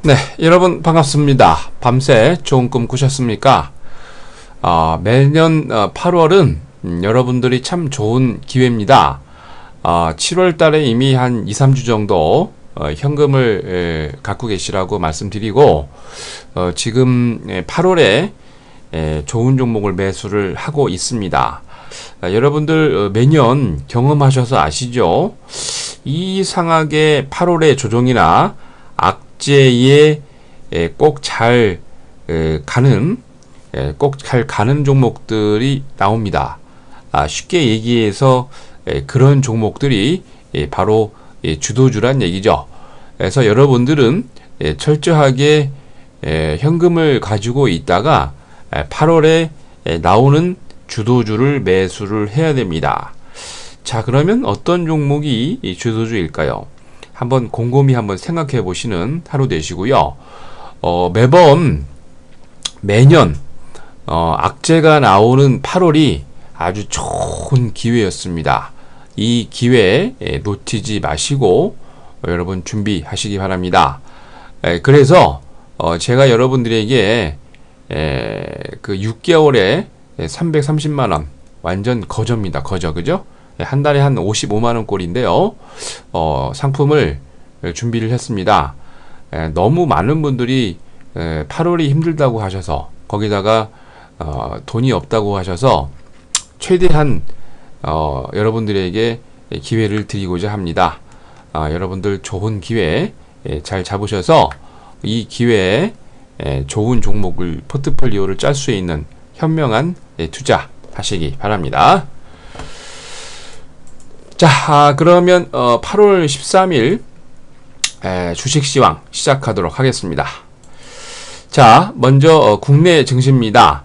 네, 여러분 반갑습니다. 밤새 좋은 꿈 꾸셨습니까? 매년 8월은 여러분들이 참 좋은 기회입니다. 7월 달에 이미 한 2, 3주 정도 현금을 갖고 계시라고 말씀드리고, 지금 8월에 좋은 종목을 매수를 하고 있습니다. 여러분들 매년 경험하셔서 아시죠? 이상하게 8월의 조정이나 악재에 꼭 잘 가는 종목들이 나옵니다. 쉽게 얘기해서 그런 종목들이 바로 주도주란 얘기죠. 그래서 여러분들은 철저하게 현금을 가지고 있다가 8월에 나오는 주도주를 매수를 해야 됩니다. 자, 그러면 어떤 종목이 주도주일까요? 한번 곰곰이 한번 생각해 보시는 하루 되시고요. 매년 악재가 나오는 8월이 아주 좋은 기회였습니다. 이 기회 놓치지 마시고 여러분 준비하시기 바랍니다. 그래서 제가 여러분들에게 그 6개월에 330만원 완전 거저입니다. 거저, 그죠? 한 달에 한 55만원 꼴인데요. 상품을 준비를 했습니다. 너무 많은 분들이 8월이 힘들다고 하셔서, 거기다가 돈이 없다고 하셔서 최대한 여러분들에게 기회를 드리고자 합니다. 여러분들 좋은 기회 잘 잡으셔서 이 기회에 좋은 종목을, 포트폴리오를 짤 수 있는 현명한 투자 하시기 바랍니다. 자, 그러면 8월 13일 주식시황 시작하도록 하겠습니다. 자, 먼저 국내 증시입니다.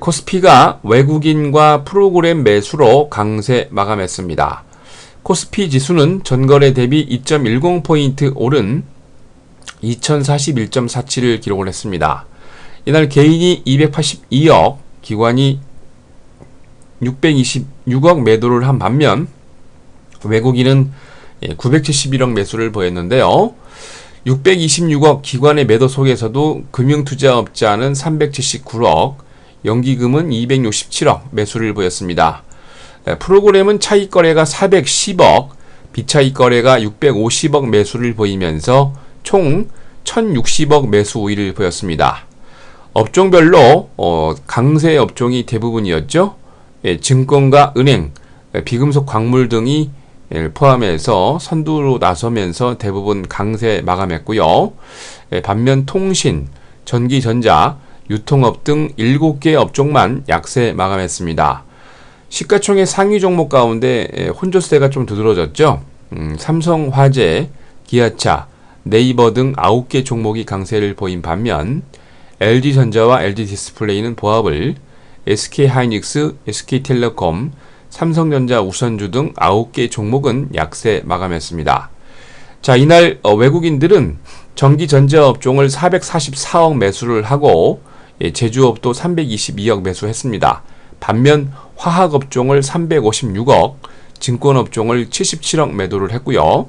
코스피가 외국인과 프로그램 매수로 강세 마감했습니다. 코스피 지수는 전거래 대비 2.10포인트 오른 2041.47을 기록을 했습니다. 이날 개인이 282억, 기관이 626억 매도를 한 반면 외국인은 971억 매수를 보였는데요. 626억 기관의 매도 속에서도 금융투자업자는 379억, 연기금은 267억 매수를 보였습니다. 프로그램은 차익거래가 410억, 비차익거래가 650억 매수를 보이면서 총 1060억 매수 우위를 보였습니다. 업종별로 강세 업종이 대부분이었죠. 증권과 은행, 비금속 광물 등이 포함해서 선두로 나서면서 대부분 강세 마감했고요. 반면 통신, 전기전자, 유통업 등 7개 업종만 약세 마감했습니다. 시가총액 상위 종목 가운데 혼조세가 좀 두드러졌죠. 삼성화재, 기아차, 네이버 등 9개 종목이 강세를 보인 반면 LG전자와 LG디스플레이는 보합을, SK하이닉스, SK텔레콤, 삼성전자, 우선주 등 9개 종목은 약세 마감했습니다. 자, 이날 외국인들은 전기전자 업종을 444억 매수를 하고 제주업도 322억 매수했습니다. 반면 화학업종을 356억, 증권업종을 77억 매도를 했고요.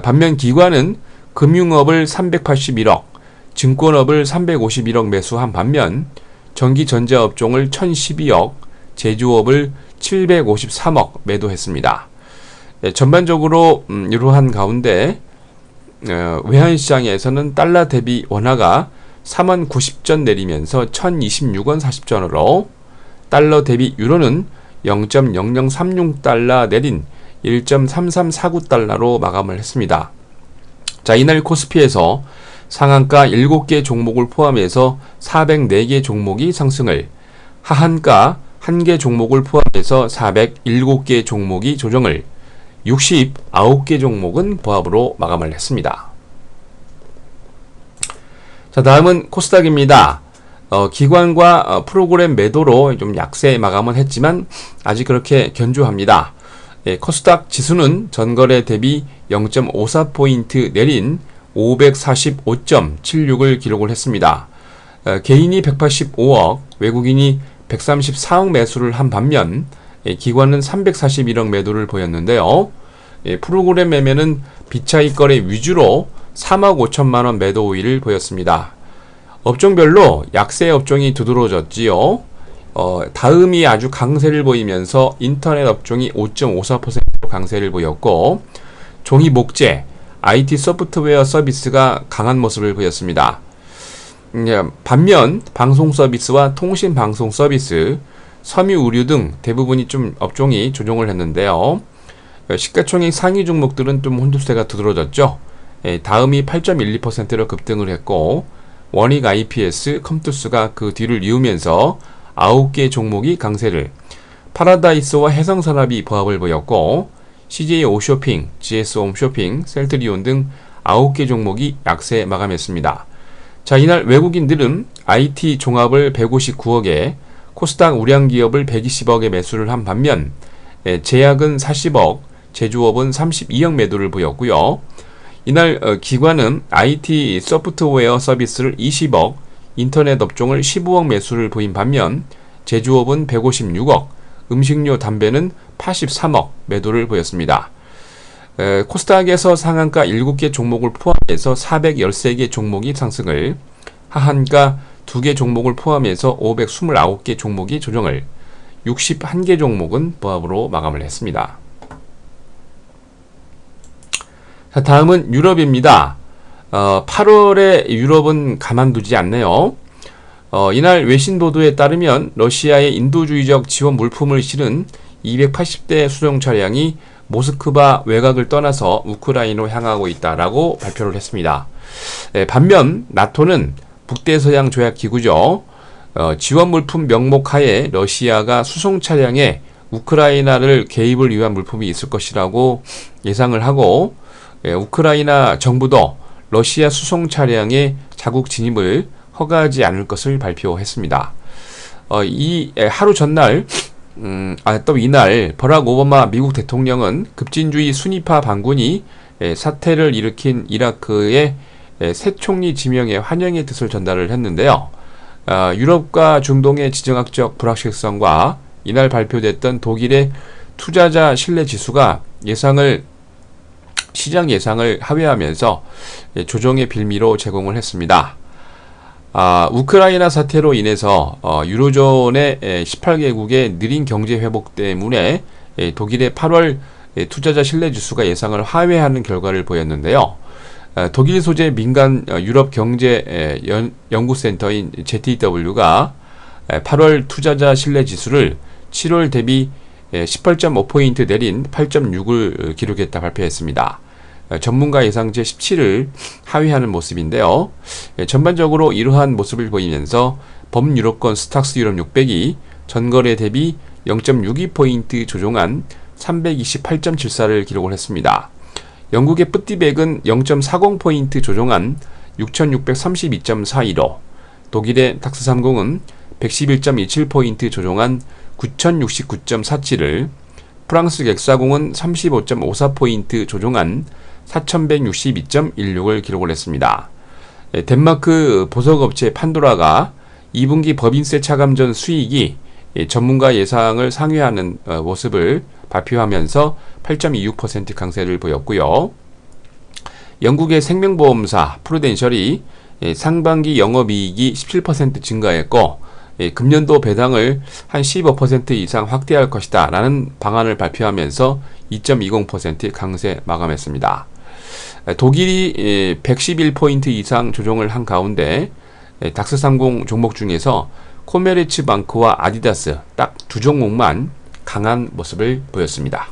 반면 기관은 금융업을 381억, 증권업을 351억 매수한 반면 전기전자업종을 1012억, 제주업을 753억 매도했습니다. 전반적으로 이러한 가운데 외환시장에서는 달러 대비 원화가 4만90전 내리면서 1026원 40전으로, 달러 대비 유로는 0.0036달러 내린 1.3349달러로 마감을 했습니다. 자, 이날 코스피에서 상한가 7개 종목을 포함해서 404개 종목이 상승을, 하한가 1개 종목을 포함해서 407개 종목이 조정을, 69개 종목은 보합으로 마감을 했습니다. 자, 다음은 코스닥입니다. 기관과 프로그램 매도로 좀 약세 마감은 했지만 아직 그렇게 견조합니다. 코스닥 지수는 전거래 대비 0.54포인트 내린 545.76을 기록을 했습니다. 개인이 185억, 외국인이 134억 매수를 한 반면 기관은 341억 매도를 보였는데요. 프로그램 매매는 비차익 거래 위주로 3억 5천만 원 매도 우위를 보였습니다. 업종별로 약세 업종이 두드러졌지요. 다음이 아주 강세를 보이면서 인터넷 업종이 5.54% 강세를 보였고, 종이 목재, IT 소프트웨어 서비스가 강한 모습을 보였습니다. 반면 방송 서비스와 통신 방송 서비스, 섬유 의류 등 대부분이 좀 업종이 조정을 했는데요. 시가총액 상위 종목들은 좀 혼조세가 두드러졌죠. 다음이 8.12%로 급등을 했고, 원익 IPS, 컴투스가 그 뒤를 이으면서 9개 종목이 강세를, 파라다이스와 해성산업이 보합을 보였고, CJ 오쇼핑, GS 홈쇼핑, 셀트리온 등 9개 종목이 약세 마감했습니다. 자, 이날 외국인들은 IT 종합을 159억에, 코스닥 우량기업을 120억에 매수를 한 반면, 제약은 40억, 제조업은 32억 매도를 보였고요. 이날 기관은 IT 소프트웨어 서비스를 20억, 인터넷 업종을 15억 매수를 보인 반면, 제조업은 156억, 음식료 담배는 83억 매도를 보였습니다. 코스닥에서 상한가 7개 종목을 포함해서 413개 종목이 상승을, 하한가 2개 종목을 포함해서 529개 종목이 조정을, 61개 종목은 보합으로 마감을 했습니다. 자, 다음은 유럽입니다. 8월에 유럽은 가만두지 않네요. 이날 외신 보도에 따르면 러시아의 인도주의적 지원 물품을 실은 280대 수송 차량이 모스크바 외곽을 떠나서 우크라이나로 향하고 있다라고 발표를 했습니다. 반면 나토는 북대서양 조약 기구죠. 지원 물품 명목 하에 러시아가 수송 차량에 우크라이나를 개입을 위한 물품이 있을 것이라고 예상을 하고, 우크라이나 정부도 러시아 수송 차량의 자국 진입을 허가하지 않을 것을 발표했습니다. 이 하루 전날, 또 이날 버락 오바마 미국 대통령은 급진주의 순위파 반군이 사태를 일으킨 이라크의 새 총리 지명에 환영의 뜻을 전달을 했는데요. 유럽과 중동의 지정학적 불확실성과 이날 발표됐던 독일의 투자자 신뢰 지수가 시장 예상을 하회하면서 조정의 빌미로 제공을 했습니다. 우크라이나 사태로 인해서 유로존의 18개국의 느린 경제 회복 때문에 독일의 8월 투자자 신뢰 지수가 예상을 하회하는 결과를 보였는데요. 독일 소재 민간 유럽 경제 연구센터인 ZEW가 8월 투자자 신뢰 지수를 7월 대비 18.5포인트 내린 8.6을 기록했다 발표했습니다. 전문가 예상치 17을 하회하는 모습인데요. 전반적으로 이러한 모습을 보이면서 범유럽권 스탁스 유럽 600이 전거래 대비 0.62포인트 조정한 328.74를 기록을 했습니다. 영국의 뿌띠백은 0.40포인트 조정한 6632.42로, 독일의 닥스30은 111.27포인트 조정한 9069.47을, 프랑스 객사공은 35.54포인트 조정한 4162.16을 기록을 했습니다. 덴마크 보석업체 판도라가 2분기 법인세 차감전 수익이 전문가 예상을 상회하는 모습을 발표하면서 8.26% 강세를 보였고요. 영국의 생명보험사 프루덴셜이 상반기 영업이익이 17% 증가했고, 금년도 배당을 한 15% 이상 확대할 것이다 라는 방안을 발표하면서 2.20% 강세 마감했습니다. 독일이 111포인트 이상 조정을 한 가운데 닥스30 종목 중에서 코메르츠방크와 아디다스 딱 두 종목만 강한 모습을 보였습니다.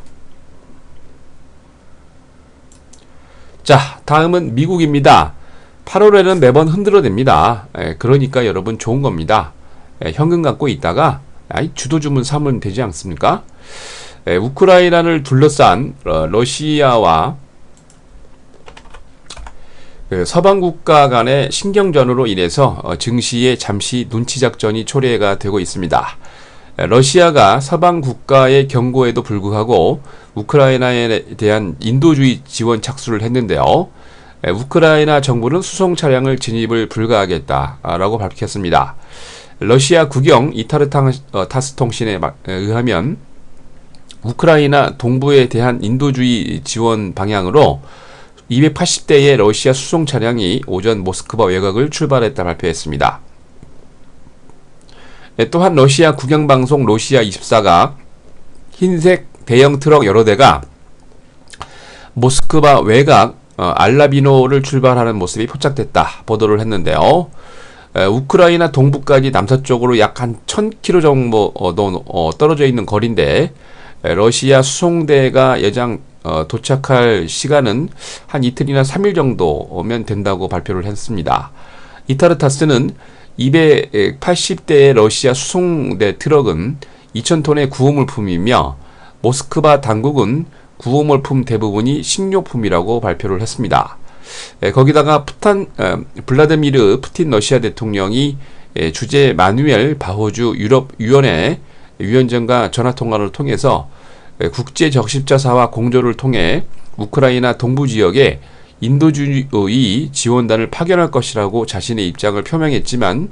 자, 다음은 미국입니다. 8월에는 매번 흔들어냅니다. 그러니까 여러분 좋은 겁니다. 현금 갖고 있다가 주도주문 사면 되지 않습니까? 우크라이나를 둘러싼 러시아와 서방 국가 간의 신경전으로 인해서 증시에 잠시 눈치작전이 초래가 되고 있습니다. 러시아가 서방 국가의 경고에도 불구하고 우크라이나에 대한 인도주의 지원 착수를 했는데요. 우크라이나 정부는 수송 차량을 진입을 불가하겠다라고 밝혔습니다. 러시아 국영 타스 통신에 의하면 우크라이나 동부에 대한 인도주의 지원 방향으로 280대의 러시아 수송 차량이 오전 모스크바 외곽을 출발했다 발표했습니다. 또한 러시아 국영방송 로시아24가 흰색 대형 트럭 여러 대가 모스크바 외곽 알라비노를 출발하는 모습이 포착됐다 보도를 했는데요. 우크라이나 동부까지 남서쪽으로 약 한 1000km 정도 떨어져 있는 거리인데 러시아 수송대가 예정 도착할 시간은 한 이틀이나 3일 정도면 된다고 발표를 했습니다. 이타르타스는 280대의 러시아 수송대 트럭은 2000톤의 구호물품이며 모스크바 당국은 구호물품 대부분이 식료품이라고 발표를 했습니다. 거기다가 블라디미르 푸틴 러시아 대통령이 주재 마누엘 바호주 유럽위원회 위원장과 전화통화를 통해서 국제 적십자사와 공조를 통해 우크라이나 동부 지역에 인도주의 지원단을 파견할 것이라고 자신의 입장을 표명했지만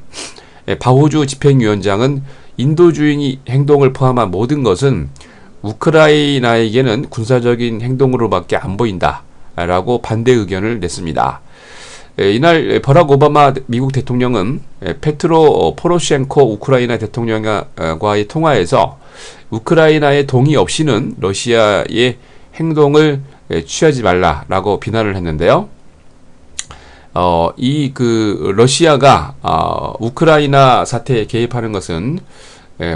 바호주 집행위원장은 인도주의 행동을 포함한 모든 것은 우크라이나에게는 군사적인 행동으로밖에 안 보인다 라고 반대 의견을 냈습니다. 이날 버락 오바마 미국 대통령은 페트로 포로셴코 우크라이나 대통령과의 통화에서 우크라이나의 동의 없이는 러시아의 행동을 취하지 말라라고 비난을 했는데요. 러시아가 우크라이나 사태에 개입하는 것은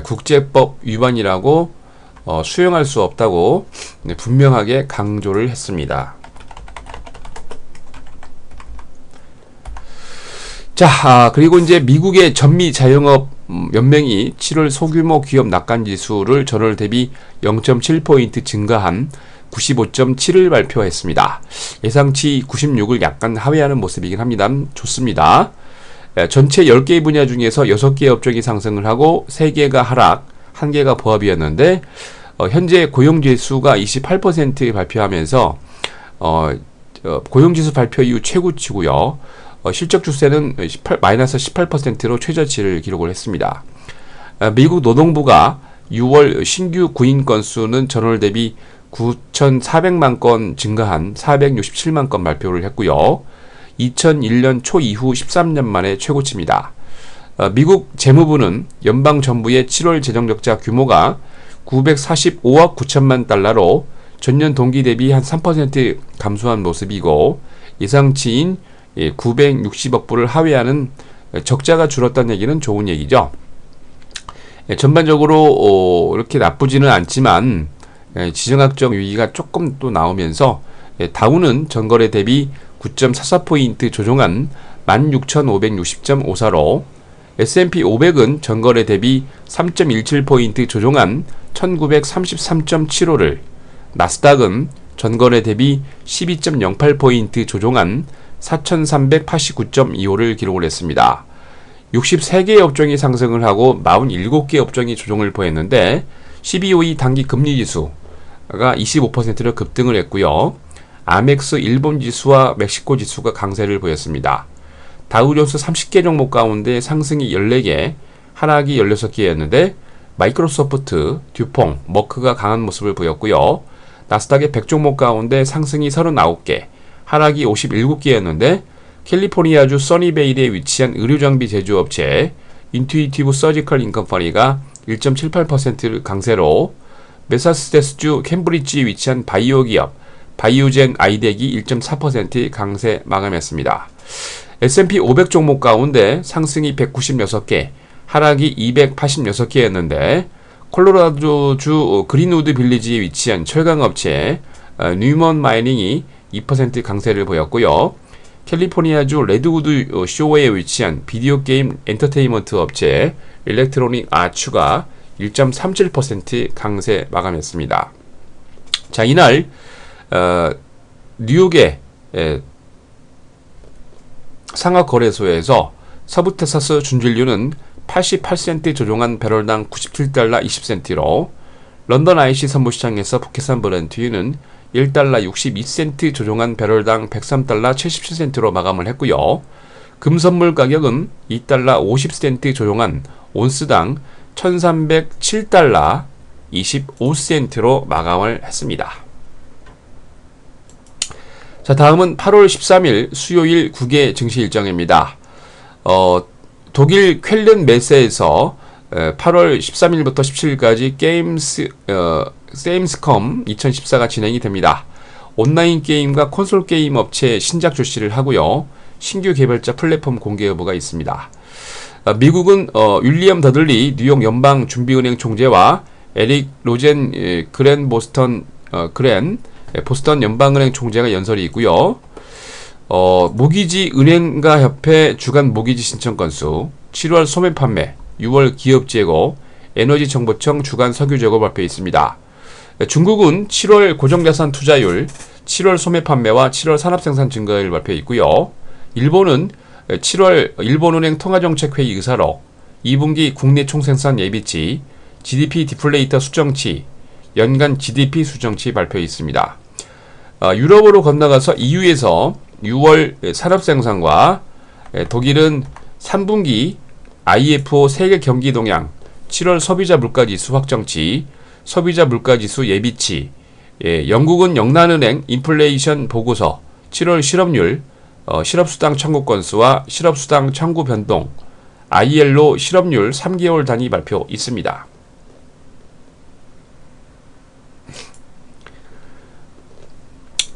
국제법 위반이라고 수용할 수 없다고 분명하게 강조를 했습니다. 자, 그리고 이제 미국의 전미 자영업 연맹이 7월 소규모 기업 낙관 지수를 전월 대비 0.7포인트 증가한 95.7을 발표했습니다. 예상치 96을 약간 하회하는 모습이긴 합니다. 좋습니다. 전체 10개 분야 중에서 6개 업종이 상승을 하고 3개가 하락, 1개가 보합이었는데 현재 고용지수가 28% 발표하면서 고용지수 발표 이후 최고치고요. 실적 주세는 마이너스 18%로 최저치를 기록을 했습니다. 미국 노동부가 6월 신규 구인 건수는 전월 대비 9,400만 건 증가한 467만 건 발표를 했고요. 2001년 초 이후 13년 만에 최고치입니다. 미국 재무부는 연방정부의 7월 재정적자 규모가 945억 9천만 달러로 전년 동기 대비 한 3% 감소한 모습이고 예상치인 960억 불을 하회하는 적자가 줄었다는 얘기는 좋은 얘기죠. 전반적으로 이렇게 나쁘지는 않지만 지정학적 위기가 조금 또 나오면서 다우는 전거래 대비 9.44포인트 조정한 16,560.54로 S&P 500은 전거래 대비 3.17포인트 조정한 1933.75를 나스닥은 전거래 대비 12.08포인트 조정한 4,389.25를 기록을 했습니다. 63개 업종이 상승을 하고 47개 업종이 조정을 보였는데 12호 단기 금리 지수가 25%로 급등을 했고요. 아멕스 일본 지수와 멕시코 지수가 강세를 보였습니다. 다우존스 30개 종목 가운데 상승이 14개, 하락이 16개였는데 마이크로소프트, 듀퐁, 머크가 강한 모습을 보였고요. 나스닥의 100종목 가운데 상승이 39개, 하락이 57개였는데 캘리포니아주 써니베일에 위치한 의료장비 제조업체 인투이티브 서지컬 인컴퍼니가 1.78% 강세로 매사추세츠주 캠브리지에 위치한 바이오 기업 바이오젠 아이덱이 1.4% 강세 마감했습니다. S&P 500 종목 가운데 상승이 196개, 하락이 286개였는데 콜로라도주 그린우드 빌리지에 위치한 철강업체 뉴먼 마이닝이 2% 강세를 보였고요. 캘리포니아주 레드우드 쇼어에 위치한 비디오 게임 엔터테인먼트 업체 일렉트로닉 아츠가 1.37% 강세 마감했습니다. 자, 이날 뉴욕의 상하거래소에서 서부 텍사스 준진류는 88센트 조정한 배럴당 97달러 20센트로 런던 IC 선물시장에서 북해산 브렌트유는 1달러 62센트 조정한 배럴당 103달러 77센트로 마감을 했고요. 금선물 가격은 2달러 50센트 조정한 온스당 1307달러 25센트로 마감을 했습니다. 자, 다음은 8월 13일 수요일 9개 증시 일정입니다. 독일 쾰른 메세에서 8월 13일부터 17일까지 게임스컴 2014가 진행이 됩니다. 온라인 게임과 콘솔 게임 업체 신작 출시를 하고요. 신규 개발자 플랫폼 공개 여부가 있습니다. 미국은 윌리엄 더들리 뉴욕 연방준비은행 총재와 에릭 로젠 보스턴 연방은행 총재가 연설이 있고요. 모기지 은행가 협회 주간 모기지 신청 건수, 7월 소매 판매, 6월 기업 재고, 에너지 정보청 주간 석유 재고 발표 있습니다. 중국은 7월 고정자산 투자율, 7월 소매 판매와 7월 산업생산 증가율 발표 있고요. 일본은 7월 일본은행 통화정책회의 의사록, 2분기 국내 총생산 예비치, GDP 디플레이터 수정치, 연간 GDP 수정치 발표 있습니다. 유럽으로 건너가서 EU에서 6월 산업생산과 독일은 3분기 IFO 세계 경기 동향, 7월 소비자 물가지수 확정치, 소비자 물가지수 예비치, 영국은 영란은행 인플레이션 보고서, 7월 실업률, 실업수당 청구 건수와 실업수당 청구 변동, ILO 실업률 3개월 단위 발표 있습니다.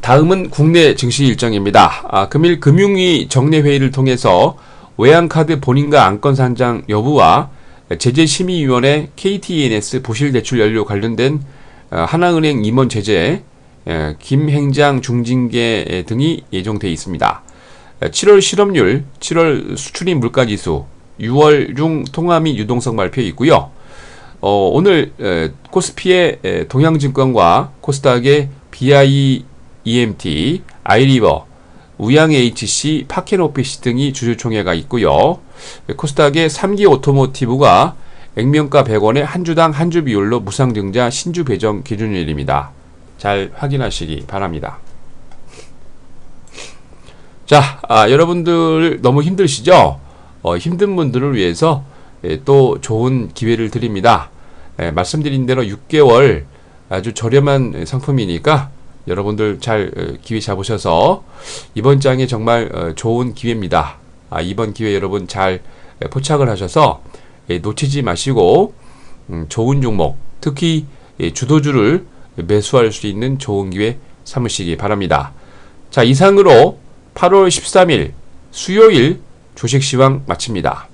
다음은 국내 증시 일정입니다. 금일 금융위 정례회의를 통해서 외환카드 본인과 안건 산정 여부와 제재심의위원회 KTNS 부실대출 연료 관련된 하나은행 임원 제재, 김행장 중징계 등이 예정되어 있습니다. 7월 실업률, 7월 수출입 물가지수, 6월 중 통화 및 유동성 발표 있고요. 오늘 코스피의 동양증권과 코스닥의 BIEMT, 아이리버, 우양HC, 파켄오피스 등이 주주총회가 있고요. 코스닥의 3기 오토모티브가 액면가 100원에 한 주당 한 주 비율로 무상증자 신주 배정 기준일입니다. 잘 확인하시기 바랍니다. 자, 여러분들 너무 힘드시죠? 힘든 분들을 위해서 또 좋은 기회를 드립니다. 말씀드린 대로 6개월 아주 저렴한 상품이니까 여러분들 잘 기회 잡으셔서 이번 장에 정말 좋은 기회입니다. 이번 기회 여러분 잘 포착을 하셔서 놓치지 마시고 좋은 종목, 특히 주도주를 매수할 수 있는 좋은 기회 삼으시기 바랍니다. 자, 이상으로 8월 13일 수요일 주식시황 마칩니다.